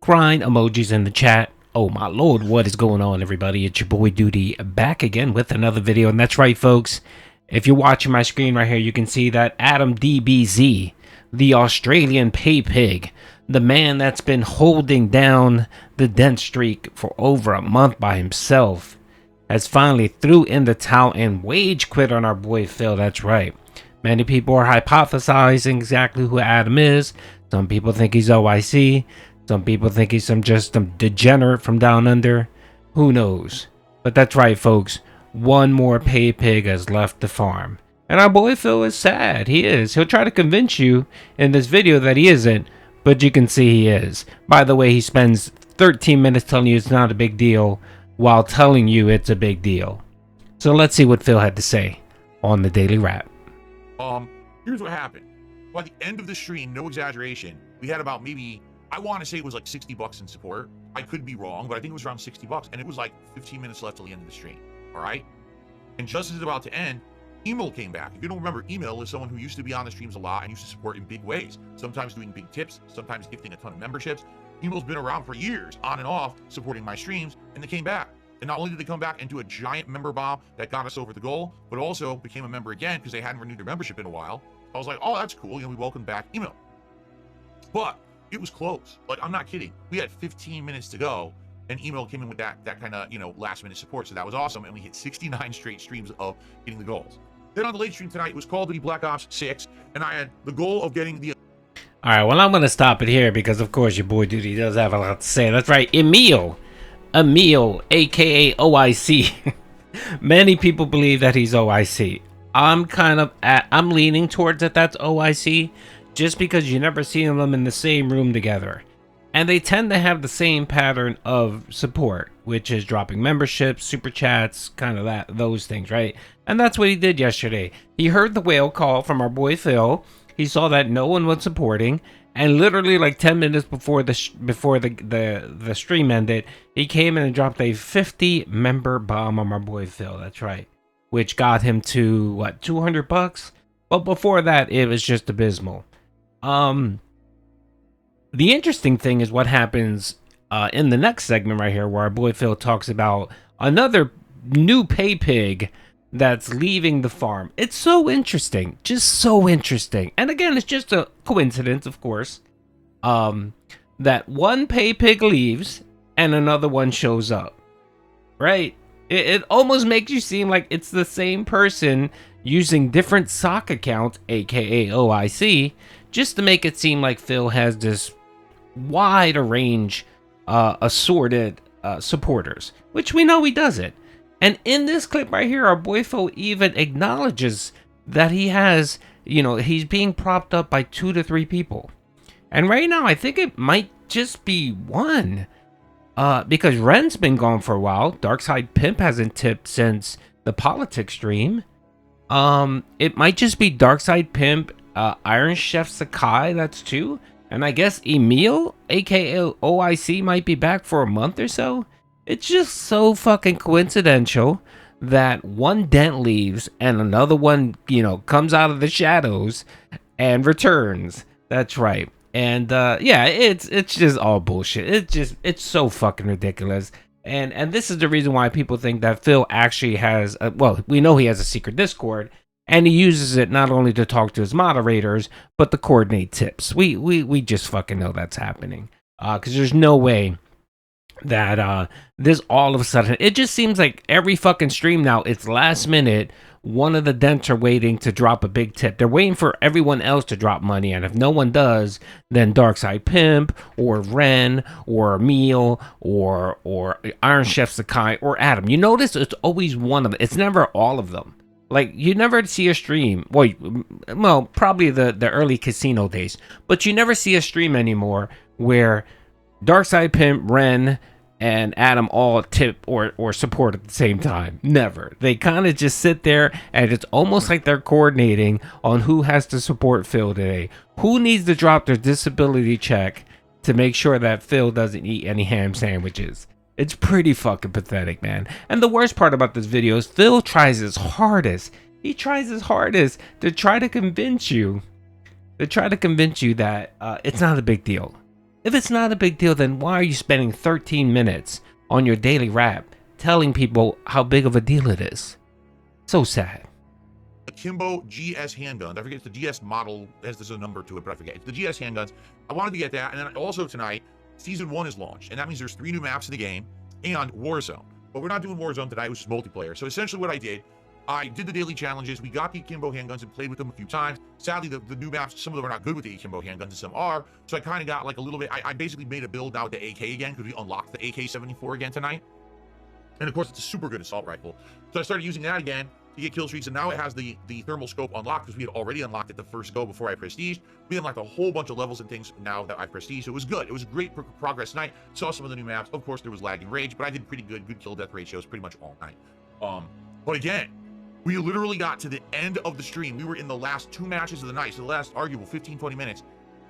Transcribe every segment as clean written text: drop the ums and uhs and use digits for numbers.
Grind emojis in the chat. Oh my lord, what is going on, everybody? It's your boy Doody back again with another video. And that's right, folks. If you're watching my screen right here, you can see that Adam DBZ, the Australian Paypig, the man that's been holding down the dent streak for over a month by himself, has finally threw in the towel and wage quit on our boy Phil. That's right. Many people are hypothesizing exactly who Adam is. Some people think he's OIC. Some people think he's some degenerate from down under. Who knows? But that's right, folks. One more Paypig has left the farm. And our boy Phil is sad. He is. He'll try to convince you in this video that he isn't, but you can see he is. By the way, he spends 13 minutes telling you it's not a big deal while telling you it's a big deal. So let's see what Phil had to say on the Daily Wrap. Here's what happened. By the end of the stream, no exaggeration, we had about maybe, I want to say it was like 60 bucks in support. I could be wrong, but I think it was around 60 bucks, and it was like 15 minutes left till the end of the stream. All right. And just as it's about to end, Email came back. If you don't remember, Email is someone who used to be on the streams a lot and used to support in big ways, sometimes doing big tips, sometimes gifting a ton of memberships. Email's been around for years, on and off, supporting my streams, and they came back. And not only did they come back and do a giant member bomb that got us over the goal, but also became a member again because they hadn't renewed their membership in a while. I was like, oh, that's cool. You know, we welcome back Email. But it was close. Like, I'm not kidding. We had 15 minutes to go, and Email came in with that kind of, last minute support. So that was awesome. And we hit 69 straight streams of getting the goals. Then on the late stream tonight, it was Call of Duty Black Ops 6, and I had the goal of getting the... All right, well, I'm going to stop it here because, of course, your boy Doody does have a lot to say. That's right, Emil, a.k.a. OIC. Many people believe that he's OIC. I'm leaning towards that that's OIC just because you never see them in the same room together. And they tend to have the same pattern of support, which is dropping memberships, super chats, kind of those things, right? And that's what he did yesterday. He heard the whale call from our boy Phil. He saw that no one was supporting, and literally like 10 minutes before the stream ended, he came in and dropped a 50 member bomb on my boy Phil. That's right, which got him to what, 200 bucks. But before that, it was just abysmal. The interesting thing is what happens in the next segment right here, where our boy Phil talks about another new Paypig that's leaving the farm. It's so interesting, just so interesting. And again, it's just a coincidence, of course, that one Paypig leaves and another one shows up, right? It almost makes you seem like it's the same person using different sock accounts, aka OIC, just to make it seem like Phil has this wide range, assorted supporters, which we know he doesn't. And in this clip right here, our boy Phil even acknowledges that he has, he's being propped up by 2 to 3 people. And right now, I think it might just be one. Because Ren's been gone for a while. Darkside Pimp hasn't tipped since the politics stream. It might just be Darkside Pimp, Iron Chef Sakai, that's 2. And I guess Emil, aka OIC, might be back for a month or so. It's just so fucking coincidental that one dent leaves and another one, comes out of the shadows and returns. That's right. And yeah, it's just all bullshit. It's so fucking ridiculous. And this is the reason why people think that Phil actually has we know he has a secret Discord, and he uses it not only to talk to his moderators, but to coordinate tips. We just fucking know that's happening. Because there's no way that this all of a sudden, it just seems like every fucking stream now, it's last minute. One of the dents are waiting to drop a big tip. They're waiting for everyone else to drop money, and if no one does, then Darkside Pimp or Ren or Emil or Iron Chef Sakai or Adam. You notice it's always one of them. It's never all of them. Like, you never see a stream, well, probably the early casino days, but you never see a stream anymore where Darkside Pimp, Ren, and Adam all tip or support at the same time. Never. They kind of just sit there, and it's almost like they're coordinating on who has to support Phil today. Who needs to drop their disability check to make sure that Phil doesn't eat any ham sandwiches. It's pretty fucking pathetic, man. And the worst part about this video is Phil tries his hardest. He tries his hardest to try to convince you that it's not a big deal. If it's not a big deal, then why are you spending 13 minutes on your daily rap telling people how big of a deal it is? So sad. Akimbo GS handguns. I forget, it's the GS model, there's a number to it, but I forget. It's the GS handguns. I wanted to get that. And then also tonight, Season 1 is launched. And that means there's 3 new maps in the game and Warzone. But we're not doing Warzone tonight, which is multiplayer. So essentially what I did the daily challenges. We got the Akimbo handguns and played with them a few times. Sadly, the new maps, some of them are not good with the Akimbo handguns and some are. So I kind of got like a little bit, I basically made a build now with the AK again because we unlocked the AK-74 again tonight. And of course, it's a super good assault rifle. So I started using that again to get kill streaks, and now it has the thermal scope unlocked because we had already unlocked it the first go before I prestiged. We unlocked a whole bunch of levels and things now that I prestiged. So it was good. It was great progress tonight. Saw some of the new maps. Of course, there was lag and rage, but I did pretty good kill death ratios pretty much all night. But again, we literally got to the end of the stream. We were in the last 2 matches of the night, so the last arguable 15-20 minutes,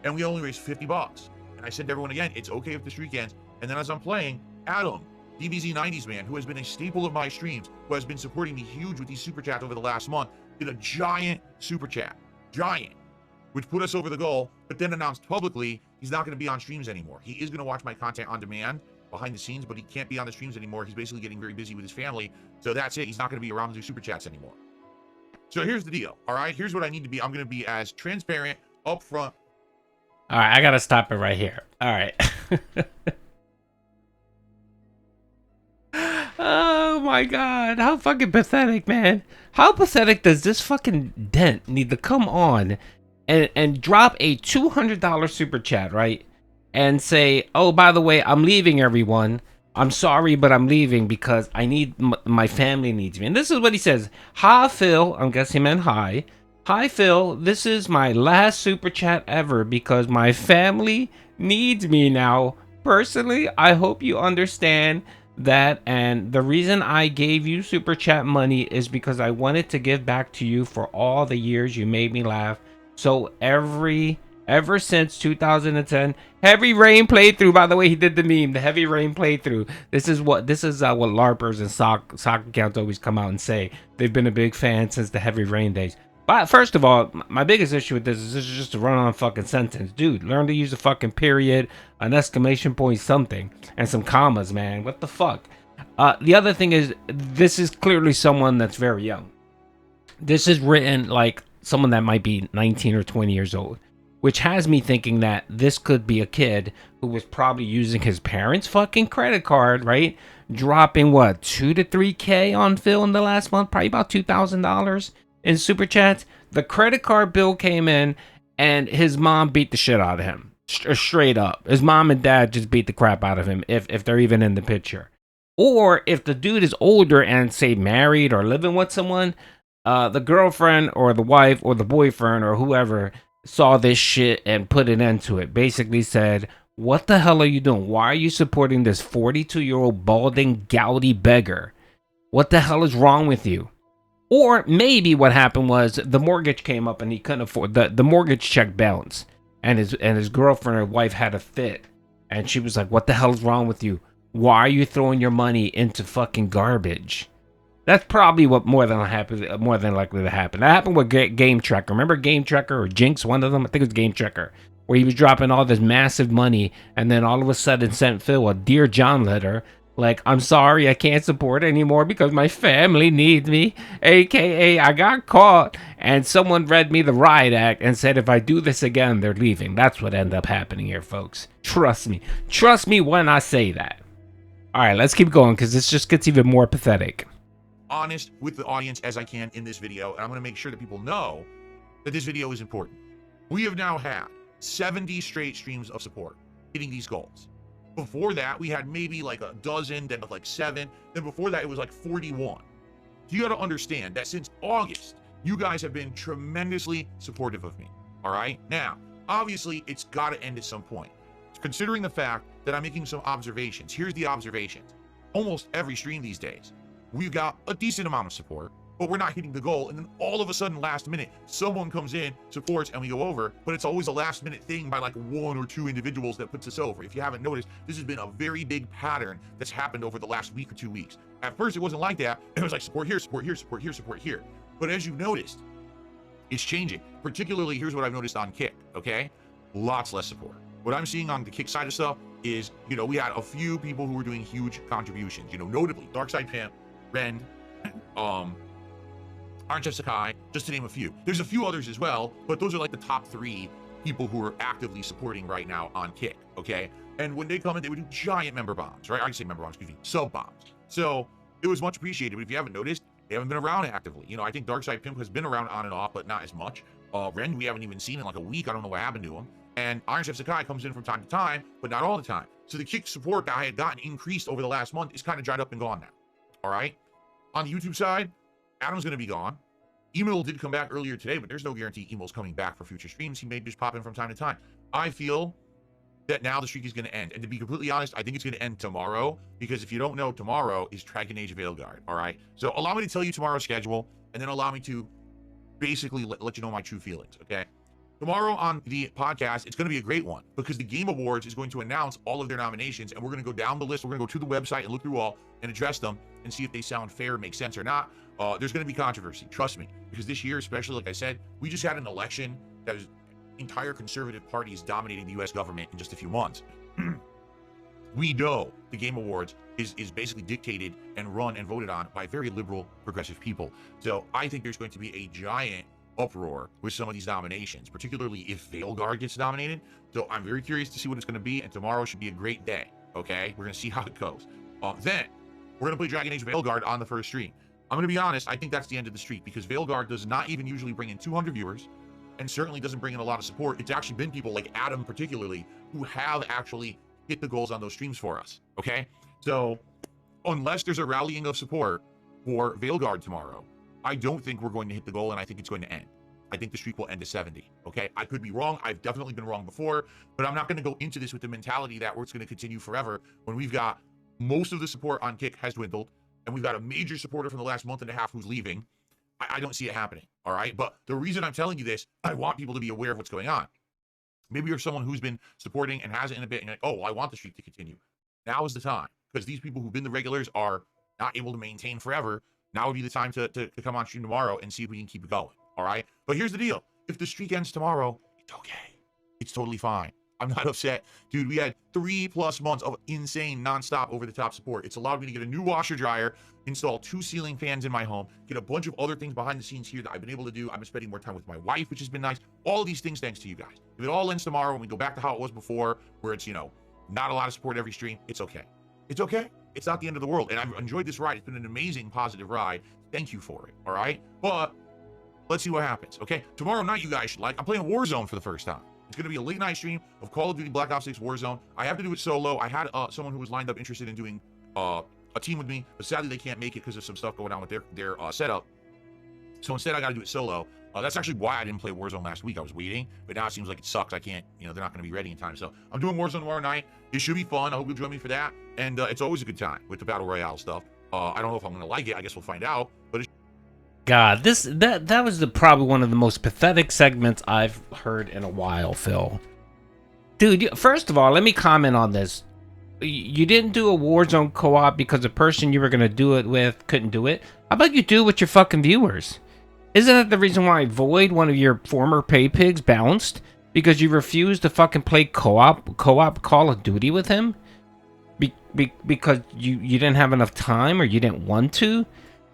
and we only raised $50. And I said to everyone again, it's okay if the streak ends. And then as I'm playing, Adam, DBZ 90s man, who has been a staple of my streams, who has been supporting me huge with these super chats over the last month, did a giant super chat, which put us over the goal, but then announced publicly he's not going to be on streams anymore. He is going to watch my content on demand behind the scenes, but he can't be on the streams anymore. He's basically getting very busy with his family. So that's it. He's not going to be around to do super chats anymore. So here's the deal. All right. Here's what I need to be. I'm going to be as transparent, upfront. All right. I got to stop it right here. All right. Oh my God. How fucking pathetic, man. How pathetic does this fucking dent need to come on and drop a $200 super chat, right? And say, oh, by the way, I'm leaving, everyone. I'm sorry, but I'm leaving because I need, my family needs me. And this is what he says. Hi, Phil. I'm guessing he meant hi. Hi, Phil. This is my last super chat ever because my family needs me now. Personally, I hope you understand that, and the reason I gave you super chat money is because I wanted to give back to you for all the years you made me laugh. So ever since 2010, Heavy Rain playthrough. By the way, he did the meme, the Heavy Rain playthrough. This is what LARPers and soccer accounts always come out and say. They've been a big fan since the Heavy Rain days. But first of all, my biggest issue with this is just a run-on fucking sentence. Dude, learn to use a fucking period, an exclamation point, something, and some commas, man. What the fuck? The other thing is, this is clearly someone that's very young. This is written like someone that might be 19 or 20 years old, which has me thinking that this could be a kid who was probably using his parents' fucking credit card, right? Dropping, what, 2 to 3K on Phil in the last month? Probably about $2,000 in super chats. The credit card bill came in and his mom beat the shit out of him. Straight up. His mom and dad just beat the crap out of him if they're even in the picture. Or if the dude is older and, say, married or living with someone, the girlfriend or the wife or the boyfriend or whoever saw this shit and put an end to it. Basically said, what the hell are you doing? Why are you supporting this 42-year-old balding gouty beggar? What the hell is wrong with you? Or maybe what happened was the mortgage came up and he couldn't afford the mortgage check bounced, and his girlfriend or wife had a fit, and she was like, what the hell is wrong with you? Why are you throwing your money into fucking garbage? That's probably what more than likely to happen. That happened with Game Tracker. Remember Game Tracker or Jinx, one of them? I think it was Game Tracker, where he was dropping all this massive money and then all of a sudden sent Phil a Dear John letter like, I'm sorry, I can't support anymore because my family needs me, aka I got caught and someone read me the riot act and said if I do this again, they're leaving. That's what ended up happening here, folks. Trust me when I say that. All right, let's keep going because this just gets even more pathetic. Honest with the audience as I can in this video, and I'm going to make sure that people know that this video is important. We have now had 70 straight streams of support hitting these goals. Before that, we had maybe like a dozen, then like 7. Then before that, it was like 41. So you got to understand that since August, you guys have been tremendously supportive of me. All right. Now, obviously, it's got to end at some point. Considering the fact that I'm making some observations, here's the observations. Almost every stream these days, we've got a decent amount of support, but we're not hitting the goal. And then all of a sudden, last minute, someone comes in, supports, and we go over. But it's always a last minute thing by like 1 or 2 individuals that puts us over. If you haven't noticed, this has been a very big pattern that's happened over the last week or 2 weeks. At first, it wasn't like that. It was like support here, support here, support here, support here. But as you've noticed, it's changing. Particularly, here's what I've noticed on Kick, okay? Lots less support. What I'm seeing on the kick side of stuff is, we had a few people who were doing huge contributions, notably Darkside Pimp, Ren, Orange Chef Sakai, just to name a few. There's a few others as well, but those are like the top 3 people who are actively supporting right now on Kick, okay? And when they come in, they would do giant member bombs, right? I can say member bombs, sub bombs. So it was much appreciated, but if you haven't noticed, they haven't been around actively. I think Darkside Pimp has been around on and off, but not as much. Ren, we haven't even seen in like a week. I don't know what happened to him. And Iron Chef Sakai comes in from time to time, but not all the time. So the Kick support that I had gotten increased over the last month is kind of dried up and gone now, all right? On the YouTube side, Adam's going to be gone. Emil did come back earlier today, but there's no guarantee Emil's coming back for future streams. He may just pop in from time to time. I feel that now the streak is going to end. And to be completely honest, I think it's going to end tomorrow, because if you don't know, tomorrow is Dragon Age Veilguard, all right? So allow me to tell you tomorrow's schedule, and then allow me to basically let you know my true feelings, okay? Tomorrow on the podcast, it's going to be a great one, because the Game Awards is going to announce all of their nominations, and we're going to go down the list. We're going to go to the website and look through all and address them and see if they sound fair, make sense or not. There's going to be controversy, trust me, because this year, especially, like I said, we just had an election that was entire conservative parties dominating the U.S. government in just a few months. We know the Game Awards is basically dictated and run and voted on by very liberal, progressive people. So I think there's going to be a giant uproar with some of these nominations, particularly if Veilguard gets nominated. So I'm very curious to see what it's going to be, and tomorrow should be a great day, okay? We're going to see how it goes. Then, we're going to play Dragon Age Veilguard on the first stream. I'm going to be honest, I think that's the end of the streak, because Veilguard does not even usually bring in 200 viewers, and certainly doesn't bring in a lot of support. It's actually been people like Adam particularly who have actually hit the goals on those streams for us, okay? So unless there's a rallying of support for Veilguard tomorrow, I don't think we're going to hit the goal, and I think it's going to end. I think the streak will end to 70, okay? I could be wrong. I've definitely been wrong before, but I'm not going to go into this with the mentality that it's going to continue forever when we've got most of the support on Kick has dwindled, and we've got a major supporter from the last month and a half who's leaving. I don't see it happening, all right? But the reason I'm telling you this, I want people to be aware of what's going on. Maybe you're someone who's been supporting and hasn't in a bit, and you're like, oh, well, I want the streak to continue. Now is the time, because these people who've been the regulars are not able to maintain forever. Now would be the time to come on stream tomorrow and see if we can keep it going, all right? But here's the deal. If the streak ends tomorrow, it's okay. It's totally fine. I'm not upset. Dude, we had 3+ months of insane, nonstop, over-the-top support. It's allowed me to get a new washer dryer, install 2 ceiling fans in my home, get a bunch of other things behind the scenes here that I've been able to do. I've been spending more time with my wife, which has been nice. All of these things thanks to you guys. If it all ends tomorrow and we go back to how it was before, where it's, not a lot of support every stream, it's okay. It's okay. It's not the end of the world. And I've enjoyed this ride. It's been an amazing, positive ride. Thank you for it, all right? But let's see what happens, okay? Tomorrow night, you guys should I'm playing Warzone for the first time. It's going to be a late night stream of Call of Duty Black Ops 6 Warzone. I have to do it solo. I had someone who was lined up interested in doing a team with me, but sadly they can't make it because of some stuff going on with their setup. So instead I got to do it solo. That's actually why I didn't play Warzone last week. I was waiting, but now it seems like it sucks. I can't, they're not going to be ready in time. So I'm doing Warzone tomorrow night. It should be fun. I hope you'll join me for that. And it's always a good time with the Battle Royale stuff. I don't know if I'm going to like it. I guess we'll find out. But God, that was probably one of the most pathetic segments I've heard in a while, Phil. Dude, first of all, let me comment on this. You didn't do a Warzone co-op because the person you were going to do it with couldn't do it. How about you do it with your fucking viewers? Isn't that the reason why Void, one of your former Paypigs, bounced? Because you refused to fucking play co-op Call of Duty with him? Because you didn't have enough time or you didn't want to?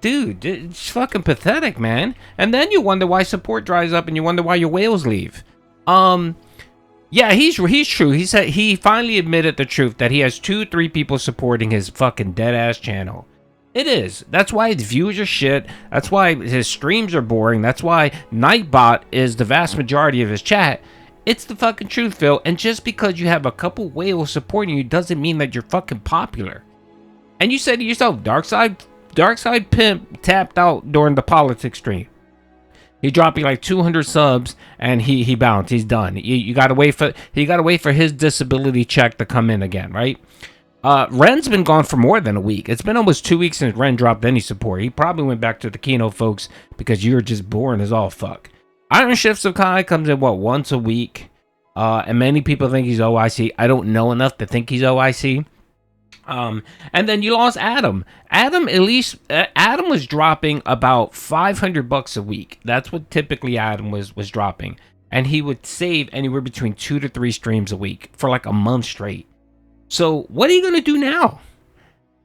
Dude, it's fucking pathetic, man. And then you wonder why support dries up and you wonder why your whales leave. Yeah, he's true. He said he finally admitted the truth that he has 2-3 people supporting his fucking dead-ass channel. It is. That's why his views are shit. That's why his streams are boring. That's why Nightbot is the vast majority of his chat. It's the fucking truth, Phil. And just because you have a couple whales supporting you doesn't mean that you're fucking popular. And you said to yourself, Darkside Pimp tapped out during the politics stream. He dropped me like 200 subs and he bounced. He's done. You gotta wait for his disability check to come in again, right? Ren's been gone for more than a week. It's been almost 2 weeks since Ren dropped any support. He probably went back to the Kino folks because you're just boring as all fuck. Iron Chef Sakai comes in once a week, and many people think he's OIC. I don't know enough to think he's OIC. And then you lost Adam. Adam was dropping about $500 a week. That's what typically Adam was dropping. and he would save anywhere between 2 to 3 streams a week for like a month straight. So what are you gonna do now?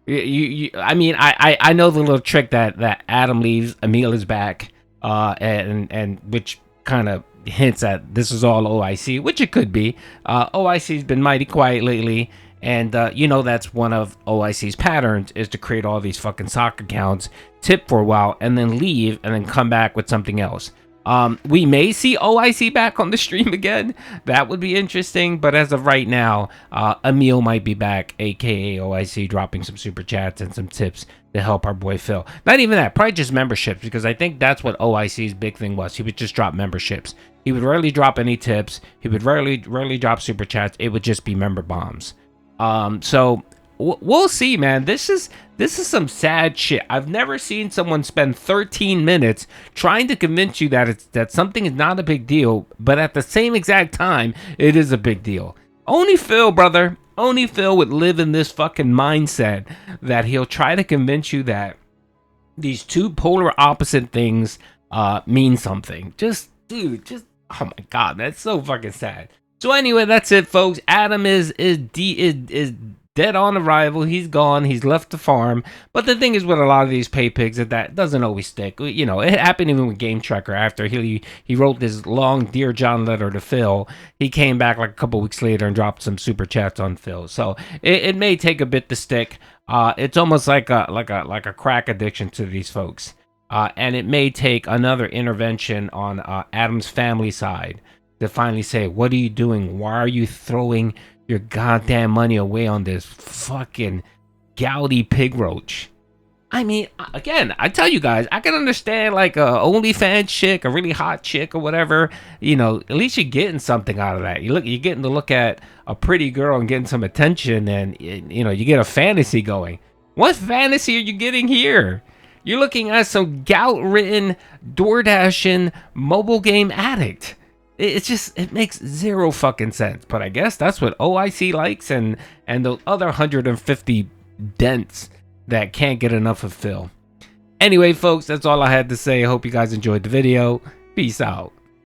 I mean, I know the little trick that Adam leaves, Emil is back, and which kind of hints at this is all OIC, which it could be. OIC's been mighty quiet lately, and you know that's one of OIC's patterns is to create all these fucking sock accounts, tip for a while, and then leave, and then come back with something else. We may see OIC back on the stream again. That would be interesting. But as of right now, Emil might be back, aka OIC, dropping some super chats and some tips to help our boy Phil. Not even that, probably just memberships, because I think that's what OIC's big thing was. He would just drop memberships. He would rarely drop any tips. He would rarely drop super chats. It would just be member bombs. So we'll see, man. This is some sad shit. I've never seen someone spend 13 minutes trying to convince you that something is not a big deal, but at the same exact time, it is a big deal. Only Phil, brother. Only Phil would live in this fucking mindset that he'll try to convince you that these two polar opposite things mean something. Dude, oh my god, that's so fucking sad. So anyway, that's it, folks. Adam is dead on arrival. He's gone. He's left the farm. But the thing is with a lot of these Paypigs that doesn't always stick. You know, it happened even with Game Tracker after he wrote this long Dear John letter to Phil. He came back like a couple weeks later and dropped some super chats on Phil. So it may take a bit to stick. It's almost like a crack addiction to these folks. And it may take another intervention on Adam's family side to finally say, what are you doing? Why are you throwing your goddamn money away on this fucking gouty pig roach? I mean, again, I tell you guys, I can understand like a OnlyFans chick, a really hot chick or whatever. You know, at least you're getting something out of that. You're getting to look at a pretty girl and getting some attention, and you know, you get a fantasy going. What fantasy are you getting here? You're looking at some gout-ridden, door-dashing mobile game addict. It makes zero fucking sense. But I guess that's what OIC likes, and those other 150 dents that can't get enough of Phil. Anyway, folks, that's all I had to say. I hope you guys enjoyed the video. Peace out.